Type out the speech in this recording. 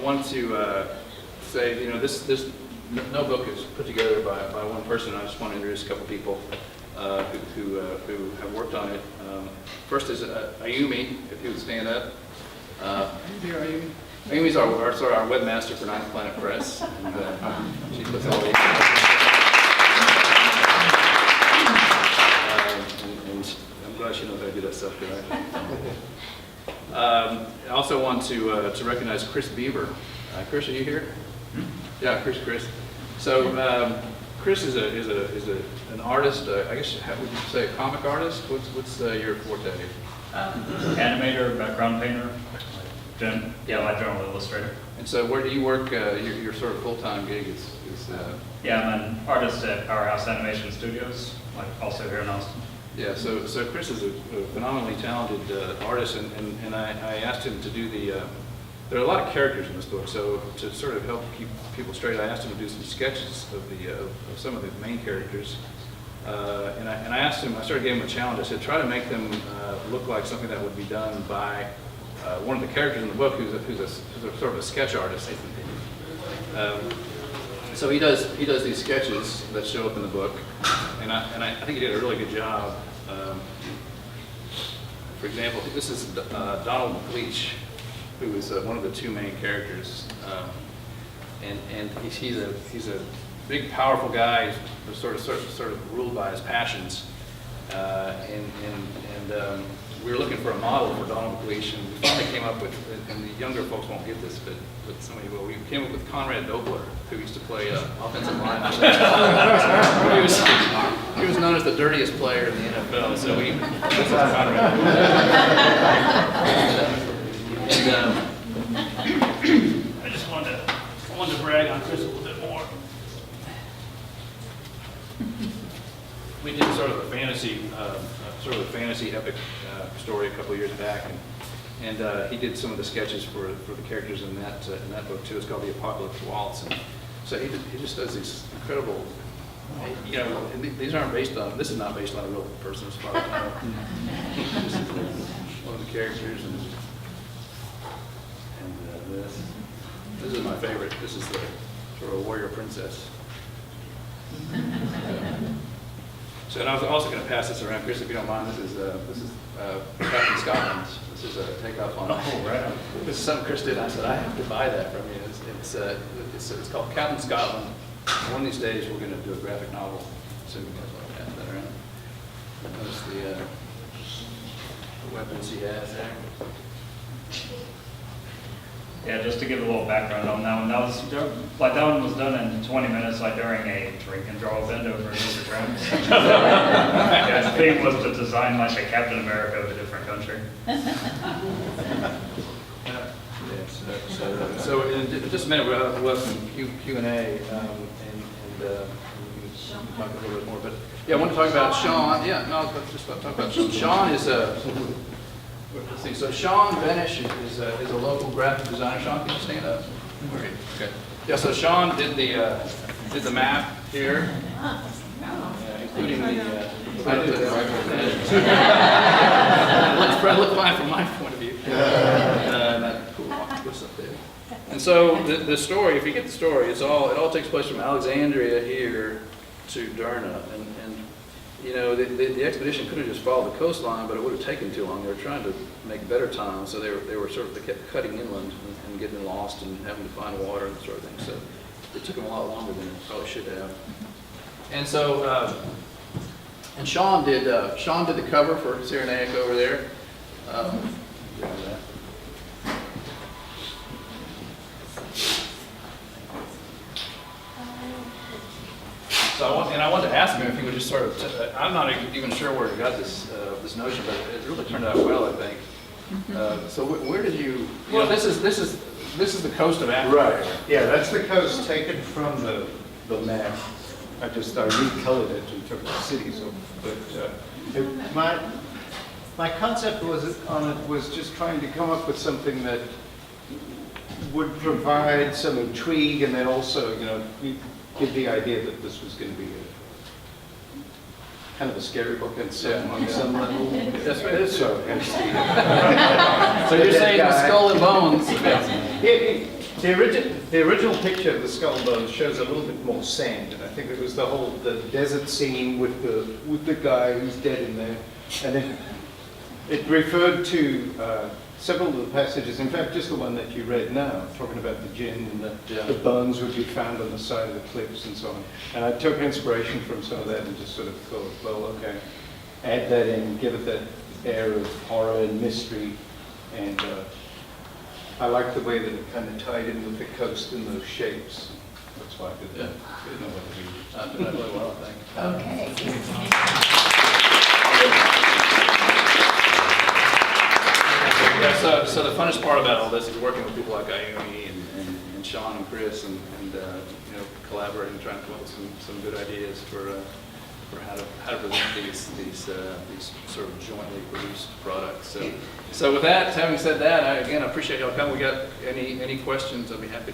want to say, you know, this no book is put together by one person. I just want to introduce a couple people who have worked on it. First is Ayumi, if he would stand up. Here, Ayumi. Ayumi's our webmaster for Ninth Planet Press. And, she puts all the and I'm glad she knows how to do that stuff good. I also want to recognize Chris Beaver. Chris, are you here? Yeah, Chris. So Chris is an artist. I guess would you say a comic artist? What's your forte? Animator, background painter, light journal illustrator. And so where do you work? Your sort of full-time gig is yeah, I'm an artist at Powerhouse Animation Studios, like also here in Austin. Yeah, so Chris is a phenomenally talented artist, and I asked him to do the. There are a lot of characters in this book, so to sort of help keep people straight, I asked him to do some sketches of some of the main characters, and I asked him. I sort of gave him a challenge. I said, try to make them look like something that would be done by one of the characters in the book, who's a sort of a sketch artist. So he does these sketches that show up in the book, and I think he did a really good job. For example, this is Donald McLeach, who is one of the two main characters, and he's a big, powerful guy, who's sort of ruled by his passions, and we were looking for a model for Donald McLeach, and we finally came up with, and the younger folks won't get this, but somebody will. We came up with Conrad Dobler, who used to play offensive line. He was known as the dirtiest player in the NFL, so this is Conrad. I just wanted to brag on Chris a little bit more. We did sort of a fantasy epic story a couple of years back, and he did some of the sketches for the characters in that book too. It's called The Apocalypse Waltz, and so he just does these incredible. You know, these aren't based on. This is not based on a real person, as far as I know. This is one of the characters, and this is my favorite. This is the sort of warrior princess. So, and I was also going to pass this around, Chris, if you don't mind. This is Captain Scotland's. This is a takeoff on. Oh, right. This is something Chris did. I said I have to buy that from you. It's called Captain Scotland. One of these days we're going to do a graphic novel. So you guys want to pass that around. Notice the weapons he has there. Yeah, just to give a little background on that one. That one was done in 20 minutes, like during a drink and draw event over in Easter Trends. The theme was to design like a Captain America of a different country. So in just a minute we'll have some Q&A, and we can talk a little bit more. But yeah, I want to talk about Sean. Yeah, no, let's just talk about Sean. Sean is let's see. So Sean Benish is a local graphic designer. Sean, can you stand up? Okay. Yeah. So Sean did the map here, including the. Look fine from my point of view. Cool. What's up there? And so the story, if you get the story, it all takes place from Alexandria here to Derna, and you know, the expedition could have just followed the coastline, but it would have taken too long. They were trying to make better time, so they kept cutting inland and getting lost and having to find water and that sort of thing. So it took them a lot longer than it probably should have. And so, and Sean did the cover for Cyrenaica over there. So I wanted to ask him if he would just sort of. I'm not even sure where he got this notion, but it really turned out well, I think. So where did you? Well, this is the coast of Africa. Right. Yeah, that's the coast taken from the map. I recolored it and took the cities over. But my concept was just trying to come up with something that would provide some intrigue, and then also, you know, give the idea that this was going to be kind of a scary book on some level. That's what it is. So you're saying the skull and bones. The original picture of the skull bones shows a little bit more sand, and I think it was the desert scene with the guy who's dead in there, and it referred to several of the passages. In fact, just the one that you read now, talking about the gin and the bones would be found on the side of the cliffs and so on. And I took inspiration from some of that and just sort of thought, well, okay, add that in, give it that air of horror and mystery, and I like the way that it kind of tied in with the coast and those shapes. That's why I did that. I didn't know what to do. Did that really well, I think. Okay. Yeah, so the funnest part about all this is working with people like Ayumi and Sean and Chris and you know, collaborating, trying to come up with some good ideas for how to present these sort of jointly produced products. So with that, having said that, I appreciate y'all coming. We got any questions? I'd be happy to.